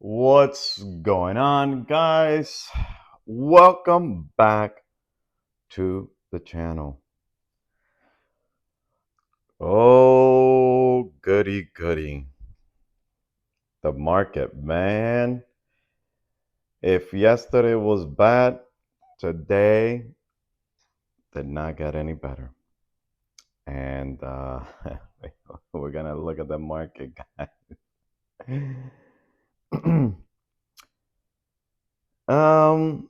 What's going on, guys? Welcome back to the channel. Oh, goody, goody. The market, man. If yesterday was bad, today did not get any better. And we're going to look at the market, guys. um,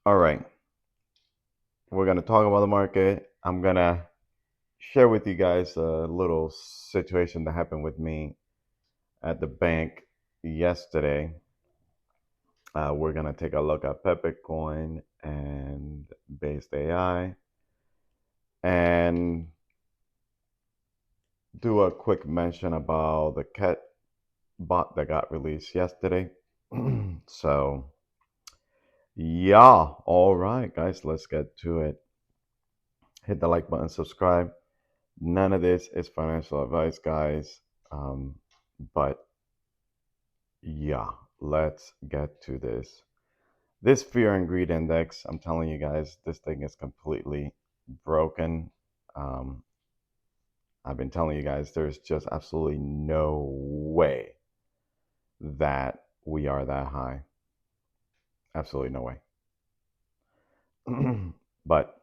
all right. We're going to talk about the market. I'm going to share with you guys a little situation that happened with me at the bank yesterday. We're gonna take a look at Pepecoin and BasedAI and do a quick mention about the cat bot that got released yesterday. So yeah, all right, guys, let's get to it. Hit the like button, subscribe. None of this is financial advice, guys. But yeah, let's get to this. This fear and greed index, I'm telling you guys, this thing is completely broken. Um, I've been telling you guys, there's just absolutely no way that we are that high. Absolutely no way. But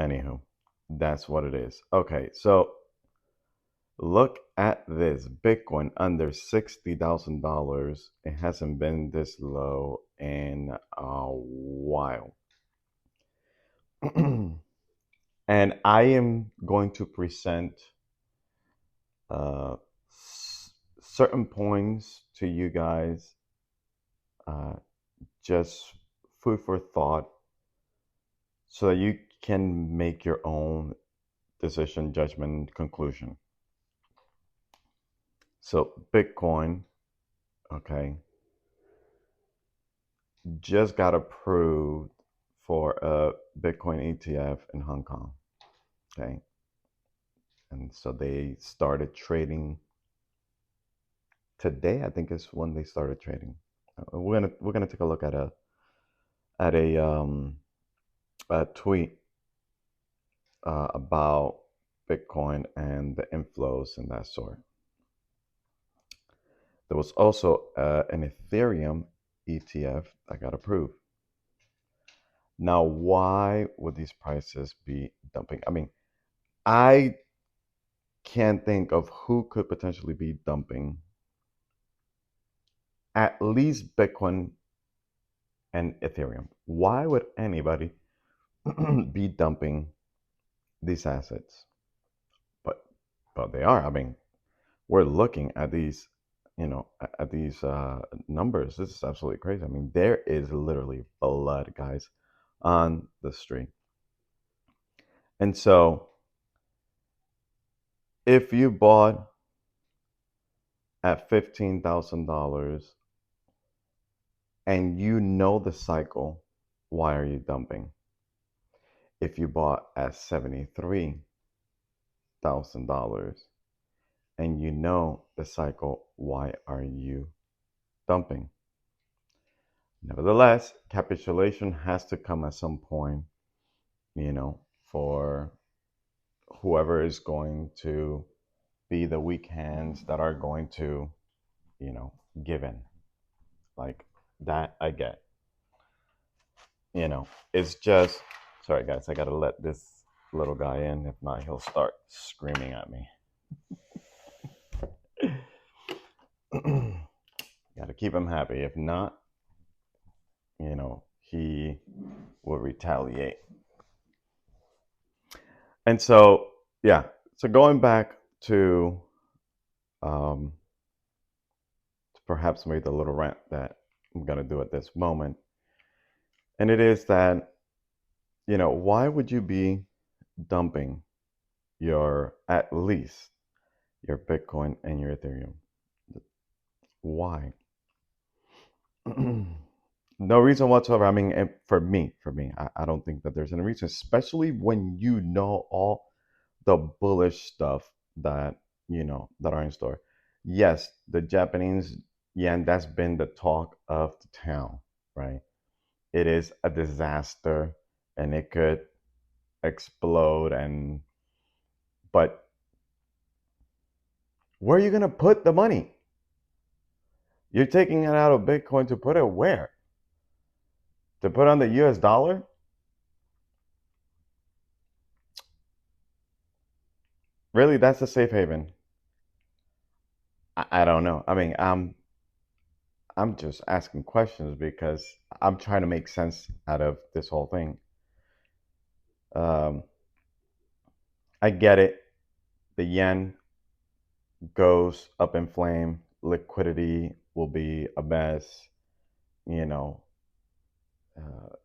anywho, that's what it is. Okay, so look at this Bitcoin under $60,000. It hasn't been this low in a while. And I am going to present uh, certain points to you guys, uh, just food for thought, so that you can make your own decision, judgment, conclusion. So, Bitcoin, okay, just got approved for a Bitcoin ETF in Hong Kong, okay, and so they started trading today. I think is when they started trading. We're gonna take a look at at a um, a tweet about Bitcoin and the inflows and that sort. There was also an Ethereum ETF that got approved. Now, why would these prices be dumping? I mean, I can't think of who could potentially be dumping at least Bitcoin and Ethereum. Why would anybody be dumping these assets? But but they are. I mean, we're looking at these, at these numbers. This is absolutely crazy. I mean, there is literally blood, guys, on the street. And so, if you bought at $15,000 and you know the cycle, why are you dumping? If you bought at $73,000 and you know the cycle, why are you dumping? Nevertheless, capitulation has to come at some point, for whoever is going to be the weak hands that are going to, give in. Like that, I get. It's just, sorry guys, I gotta let this little guy in. If not, he'll start screaming at me. Gotta keep him happy. If not, he will retaliate. And so, yeah. So going back to um, perhaps maybe the little rant that I'm gonna do at this moment, and it is that, why would you be dumping your at least your Bitcoin and your Ethereum? Why? No reason whatsoever. I mean, for me, I don't think that there's any reason, especially when you know all the bullish stuff that that are in store. Yes, the Japanese Yeah, and that's been the talk of the town, right? It is a disaster and it could explode. And but where are you going to put the money? You're taking it out of Bitcoin to put it where? To put on the US dollar? Really, that's a safe haven? I don't know. I mean, I'm just asking questions because I'm trying to make sense out of this whole thing. Um, I get it. The yen goes up in flame. Liquidity will be a mess. You know, uh,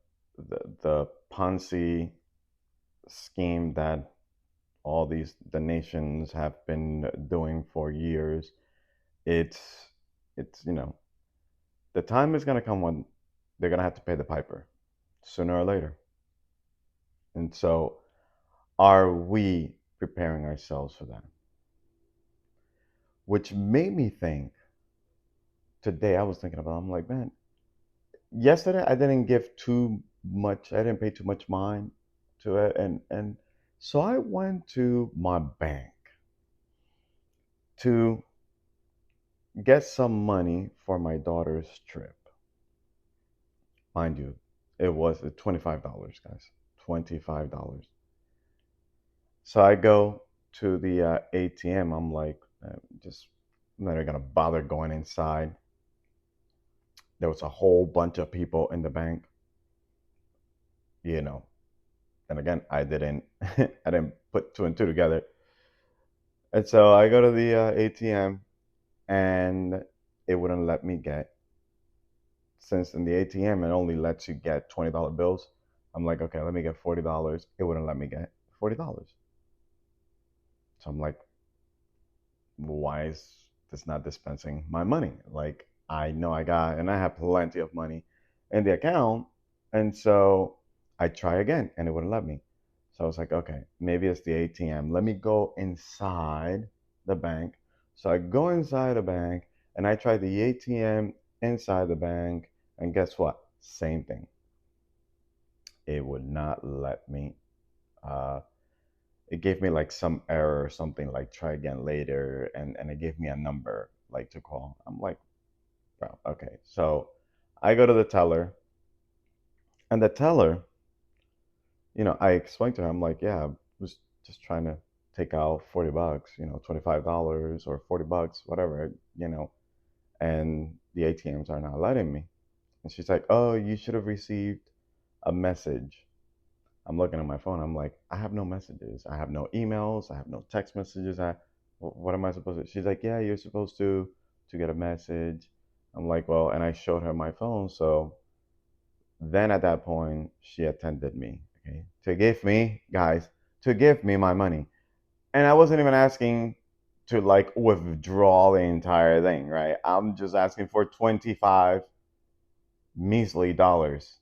the Ponzi scheme that all the nations have been doing for years. It's it's the time is gonna come when they're gonna have to pay the piper sooner or later. And so, are we preparing ourselves for that? Which made me think today. I was thinking about. I'm like, man, yesterday I didn't give too much. I didn't pay too much mind to it, and so I went to my bank to get some money for my daughter's trip. Mind you, it was $25, guys. $25. So I go to the ATM. I'm like, just I'm not gonna bother going inside. There was a whole bunch of people in the bank, you know. And again, I didn't, I didn't put two and two together. And so I go to the ATM, and it wouldn't let me get. Since in the ATM it only lets you get $20 bills. I'm like, okay, let me get $40. It wouldn't let me get $40. So I'm like, why is this not dispensing my money? Like, I know I got, and I have plenty of money in the account. And so I try again and it wouldn't let me. So I was like, okay, maybe it's the ATM. Let me go inside the bank. So I go inside the bank and I try the ATM inside the bank. And guess what? Same thing. It would not let me. Uh, it gave me like some error or something like try again later, and it gave me a number like to call. I'm like, bro, okay. So I go to the teller, and the teller, I explained to her, I'm like, yeah, I was just trying to take out $40, $25 or $40, whatever, and the ATMs are not letting me. And she's like, oh, you should have received a message. I'm looking at my phone. I'm like, I have no messages. I have no emails. I have no text messages. What am I supposed to? She's like, yeah, you're supposed to get a message. I'm like, well, and I showed her my phone. So then at that point, she attended me, okay, to give me, guys, to give me my money. And I wasn't even asking to like withdraw the entire thing, right? I'm just asking for 25 measly dollars.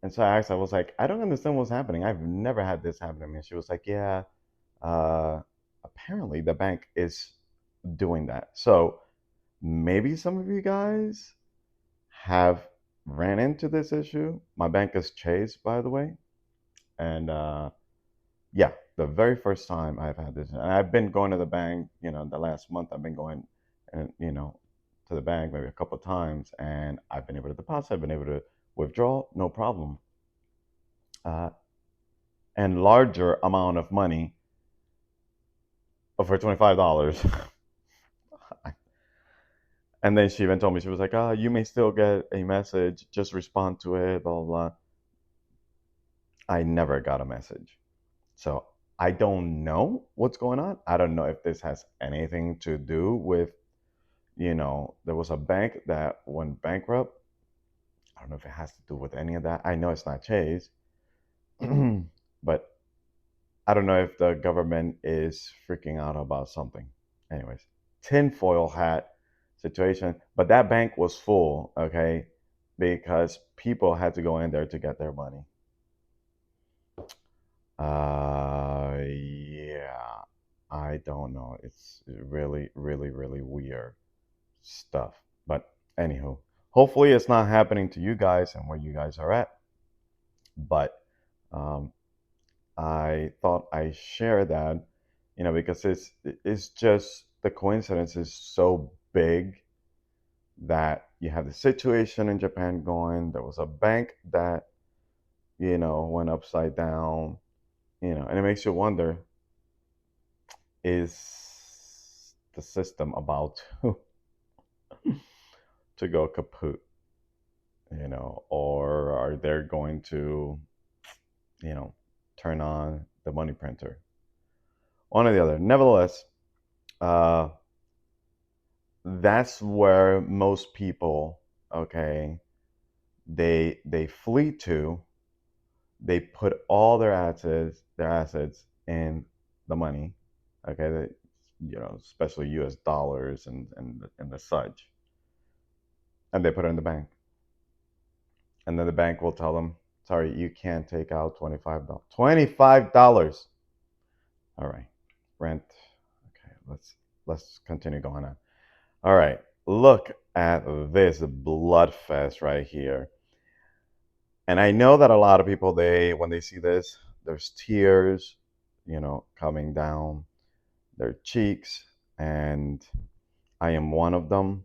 And so I asked, I was like, I don't understand what's happening. I've never had this happen to me. And she was like, yeah, uh, apparently the bank is doing that. So maybe some of you guys have ran into this issue. My bank is Chase, by the way. And yeah, the very first time I've had this, and I've been going to the bank, the last month I've been going and, to the bank maybe a couple of times, and I've been able to deposit, I've been able to withdraw, no problem. Uh, and larger amount of money for $25. And then she even told me, she was like, you may still get a message, just respond to it, blah, blah, blah. I never got a message. So I don't know what's going on. I don't know if this has anything to do with, there was a bank that went bankrupt. I don't know if it has to do with any of that. I know it's not Chase, but I don't know if the government is freaking out about something. Anyways, tinfoil hat situation. But that bank was full, okay, because people had to go in there to get their money. Yeah. I don't know. It's really, really, really weird stuff. But anywho, hopefully it's not happening to you guys and where you guys are at. But um, I thought I share that, because it's just the coincidence is so big that you have the situation in Japan going. There was a bank that went upside down. And it makes you wonder: is the system about to go kaput? Or are they going to you know turn on the money printer? One or the other. Nevertheless, uh, that's where most people, okay, they flee to. They put all their assets in the money, okay, especially US dollars and the such, and they put it in the bank. And then the bank will tell them, sorry, you can't take out $25. $25. All right. Rent. Okay, let's continue going on. All right. Look at this blood fest right here. And I know that a lot of people, when they see this, there's tears, coming down their cheeks, and I am one of them,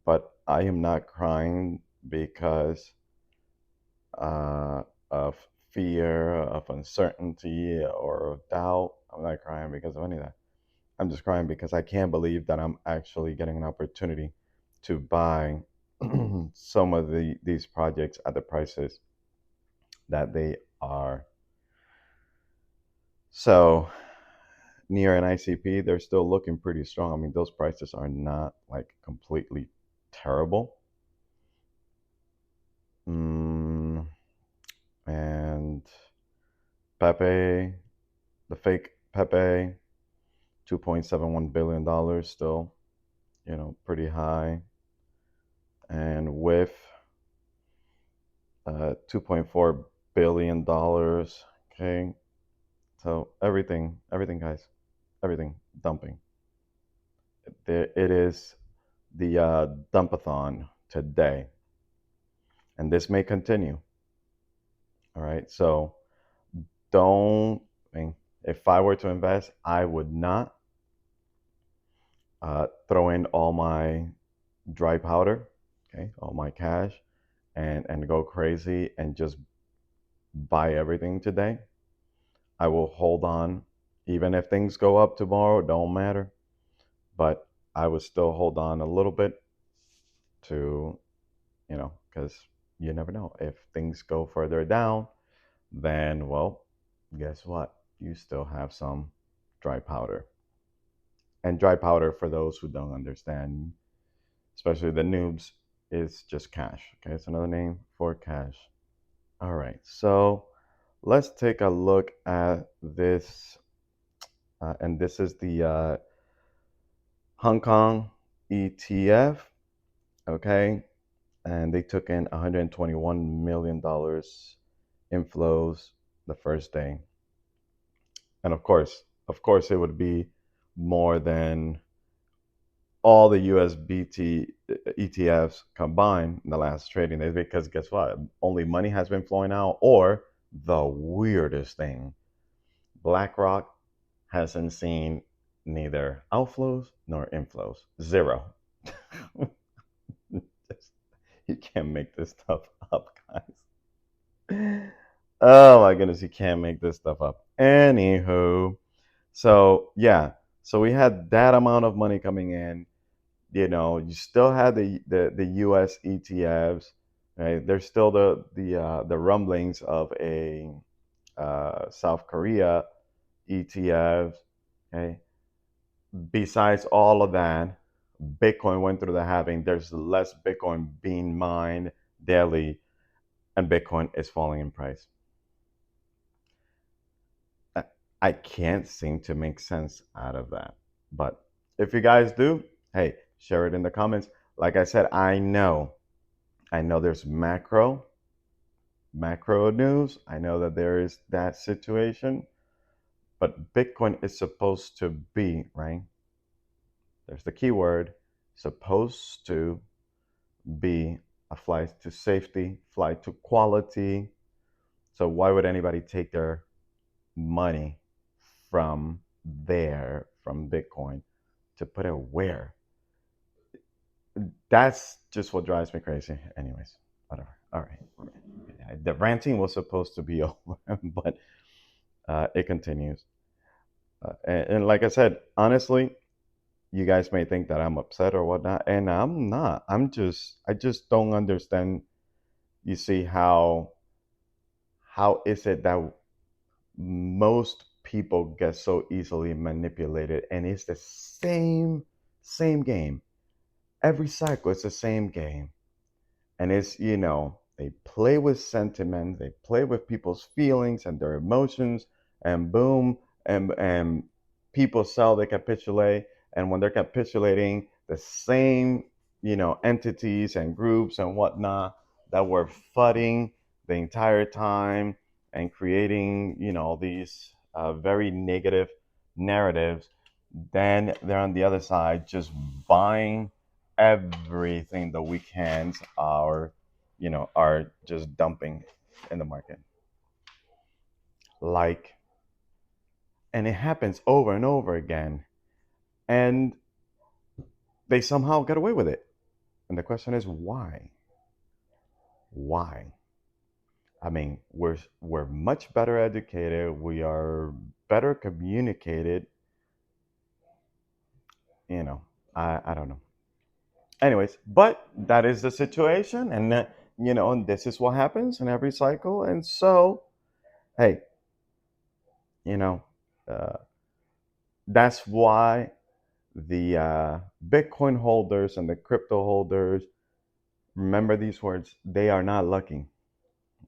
but I am not crying because of fear, of uncertainty, or of doubt. I'm not crying because of any of that. I'm just crying because I can't believe that I'm actually getting an opportunity to buy some of these projects at the prices that they are. So near an ICP, they're still looking pretty strong. I mean, those prices are not like completely terrible. Mm, and Pepe, the fake Pepe, $2.71 billion still, pretty high. And with $2.4 billion, okay. So everything, guys, everything dumping. It is the dumpathon today, and this may continue. All right, so don't. I mean, if I were to invest, I would not throw in all my dry powder, okay, all my cash, and go crazy and just buy everything today. I will hold on, even if things go up tomorrow. Don't matter, but I would still hold on a little bit to, because you never know if things go further down. Then, well, guess what? You still have some dry powder. And dry powder, for those who don't understand, especially the noobs, is just cash. Okay, it's another name for cash. All right, so let's take a look at this. And this is the Hong Kong ETF. Okay, and they took in $121 million inflows the first day. And of course, it would be more than all the USBT ETFs combined in the last trading day, because guess what? Only money has been flowing out, or the weirdest thing, BlackRock hasn't seen neither outflows nor inflows. Zero. You can't make this stuff up, guys. Oh my goodness, you can't make this stuff up. Anywho, so yeah, so we had that amount of money coming in. You still had the US ETFs, right? There's still the rumblings of a South Korea ETF. Okay. Besides all of that, Bitcoin went through the halving. There's less Bitcoin being mined daily, and Bitcoin is falling in price. I can't seem to make sense out of that. But if you guys do, hey, share it in the comments. Like I said, I know there's macro news. I know that there is that situation, But Bitcoin is supposed to be, right? There's the keyword, supposed to be a flight to safety, flight to quality. So why would anybody take their money from there, from Bitcoin, to put it where? That's just what drives me crazy. Anyways, whatever. All right. The ranting was supposed to be over, but it continues. And like I said, honestly, you guys may think that I'm upset or whatnot, and I'm not. I just don't understand. You see how is it that most people get so easily manipulated, and it's the same game every cycle. It's the same game, and it's, they play with sentiment, they play with people's feelings and their emotions, and boom, and people sell, they capitulate, and when they're capitulating, the same, entities and groups and whatnot that were fudding the entire time and creating, these very negative narratives, then they're on the other side just buying everything the weekends are just dumping in the market. Like, and it happens over and over again, and they somehow get away with it. And the question is why? Why? I mean, we're much better educated, we are better communicated, you know. I don't know. Anyways, but that is the situation, and and this is what happens in every cycle. And so, hey, you know, uh, that's why the Bitcoin holders and the crypto holders, remember these words, they are not lucky.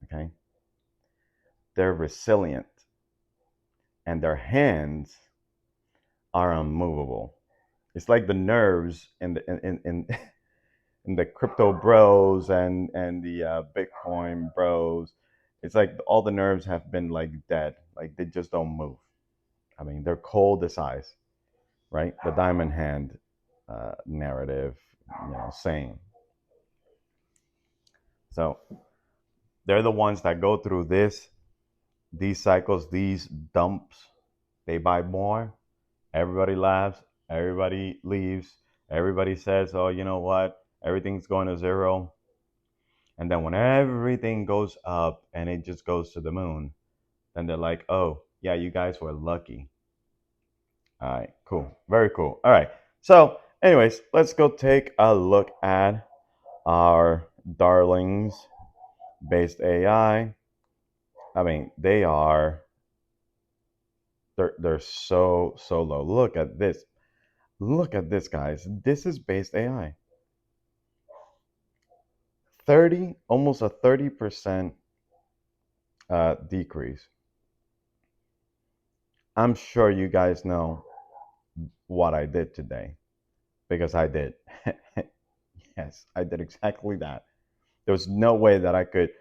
Okay, they're resilient, and their hands are unmovable. It's like the nerves in the crypto bros and the Bitcoin bros. It's like all the nerves have been like dead, like they just don't move. I mean, they're cold as ice, right? The diamond hand narrative, saying. So they're the ones that go through these cycles, these dumps. They buy more. Everybody laughs. Everybody leaves. Everybody says, "Oh, you know what? Everything's going to zero." And then when everything goes up and it just goes to the moon, then they're like, "Oh, yeah, you guys were lucky." All right, cool. Very cool. All right. So, anyways, let's go take a look at our darlings based AI. I mean, they're so low. Look at this. Look at this, guys. This is based AI. 30, almost a 30% decrease. I'm sure you guys know what I did today because I did. Yes, I did exactly that. There was no way that I could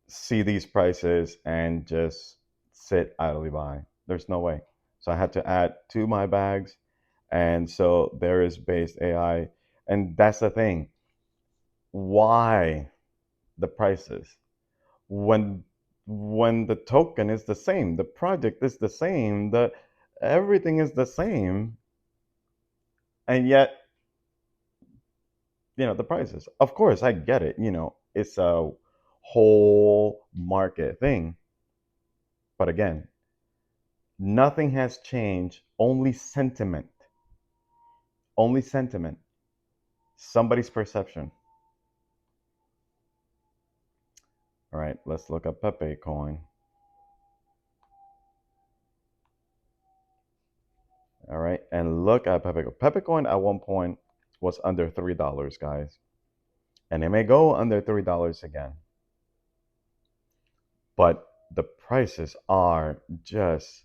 see these prices and just sit idly by. There's no way. So I had to add to my bags. And so there is based AI. And that's the thing. Why the prices? When when the token is the same, the project is the same, the everything is the same, and yet, the prices. Of course, I get it. It's a whole market thing. But again, nothing has changed, only sentiment. Only sentiment. Somebody's perception. All right, let's look up Pepecoin. All right, and look at Pepecoin. Pepecoin at one point was under $3, guys. And it may go under $3 again. But the prices are just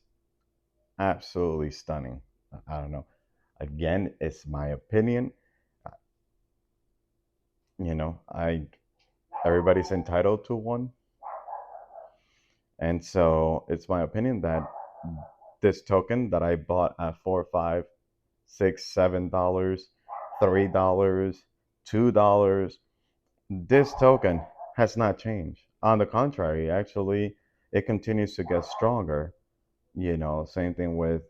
absolutely stunning. I don't know. Again, it's my opinion. I everybody's entitled to one. And so it's my opinion that this token that I bought at $4, $5, $6, $7, $3, $2. This token has not changed. On the contrary, actually, it continues to get stronger. Same thing with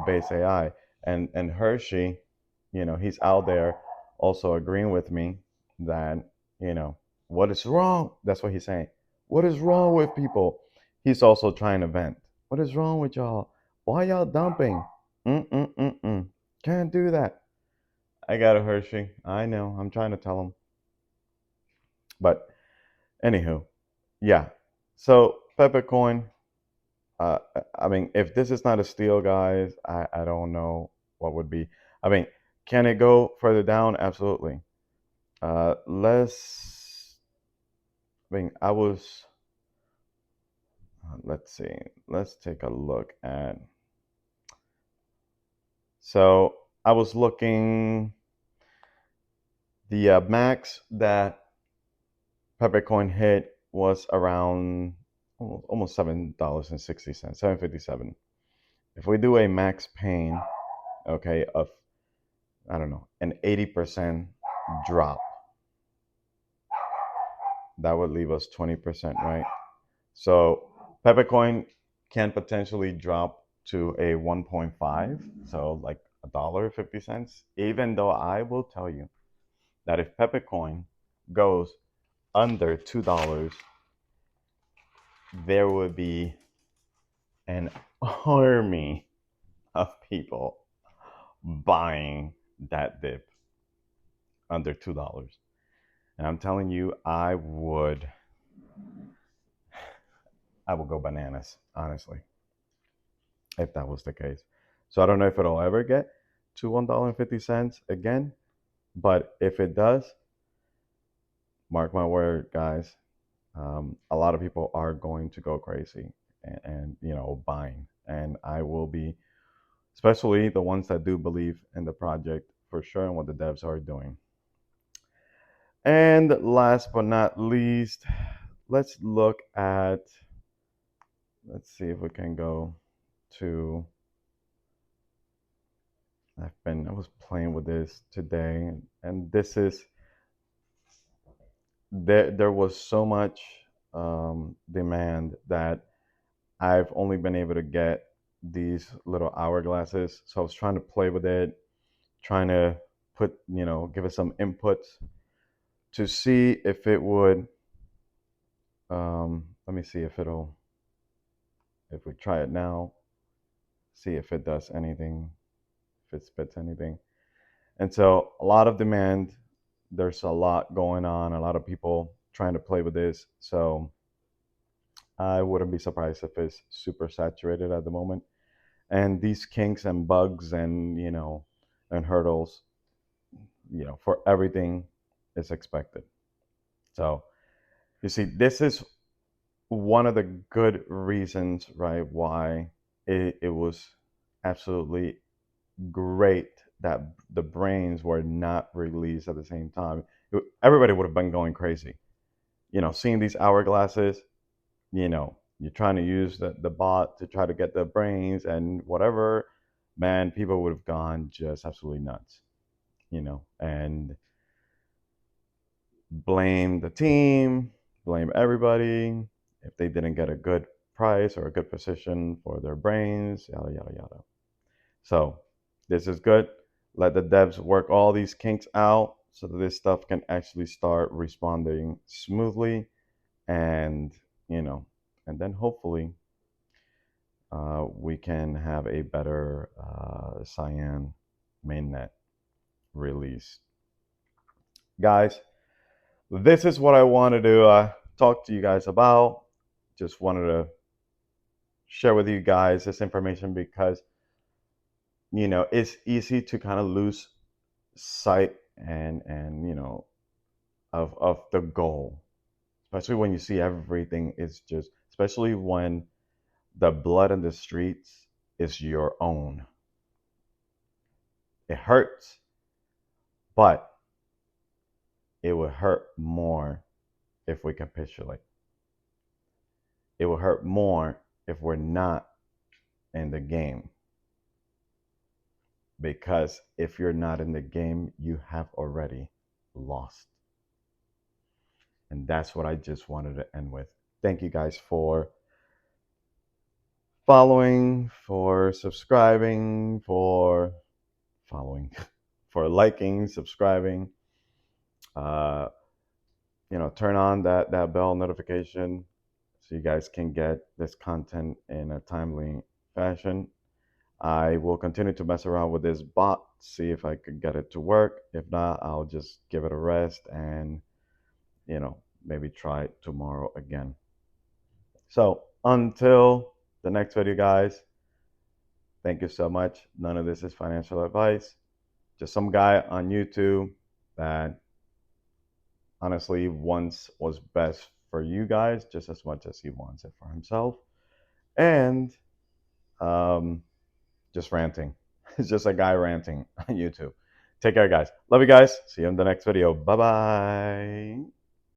Base AI and Hershey. He's out there also agreeing with me that you know what is wrong. That's what he's saying. What is wrong with people? He's also trying to vent. What is wrong with y'all? Why y'all dumping? Mm. Can't do that. I got a Hershey. I know. I'm trying to tell him. But anywho, yeah. So Pepecoin. Uh, I mean, if this is not a steal, guys, I don't know what would be. I mean, can it go further down? Absolutely. Let's. I mean, I was. Let's see. Let's take a look at. So I was looking. The max that Peppercoin hit was around almost $7.60, 7.57. If we do a max pain, okay, of I don't know, an 80% drop, that would leave us 20%, right? So Peppercoin can potentially drop to a 1.5, so like $1.50, even though I will tell you that if Peppercoin goes under $2, there would be an army of people buying that dip under $2. And I'm telling you, I would go bananas, honestly, if that was the case. So I don't know if it'll ever get to $1.50 again, but if it does, mark my word, guys, a lot of people are going to go crazy and buying, and I will be, especially the ones that do believe in the project for sure and what the devs are doing. And last but not least, let's look at, let's see if we can go to, I was playing with this today, and this is, there was so much demand that I've only been able to get these little hourglasses. So I was trying to play with it, trying to give it some inputs to see if it would, let me see if we try it now, see if it does anything, if it spits anything. And so a lot of demand, there's a lot going on, a lot of people trying to play with this. So I wouldn't be surprised if it's super saturated at the moment. And these kinks and bugs and hurdles, for everything is expected. So you see, this is one of the good reasons, right, why it was absolutely great that the brains were not released at the same time. Everybody would have been going crazy. Seeing these hourglasses, you're trying to use the bot to try to get the brains and whatever, man, people would have gone just absolutely nuts, and blame the team, blame everybody if they didn't get a good price or a good position for their brains, yada, yada, yada. So this is good. Let the devs work all these kinks out so that this stuff can actually start responding smoothly, and, and then hopefully we can have a better Cyan mainnet release. Guys, this is what I wanted to talk to you guys about. Just wanted to share with you guys this information because, it's easy to kind of lose sight and of the goal, especially when you see everything is just, especially when the blood in the streets is your own. It hurts, but it would hurt more if we capitulate. It will hurt more if we're not in the game. Because if you're not in the game, you have already lost. And that's what I just wanted to end with. Thank you guys for following, for subscribing, for following, for liking, subscribing. Uh, turn on that bell notification so you guys can get this content in a timely fashion. I will continue to mess around with this bot, see if I could get it to work. If not, I'll just give it a rest and, maybe try it tomorrow again. So until the next video, guys, thank you so much. None of this is financial advice. Just some guy on YouTube that honestly wants what's best for you guys just as much as he wants it for himself. And um, just ranting. It's just a guy ranting on YouTube. Take care, guys. Love you guys. See you in the next video. Bye bye.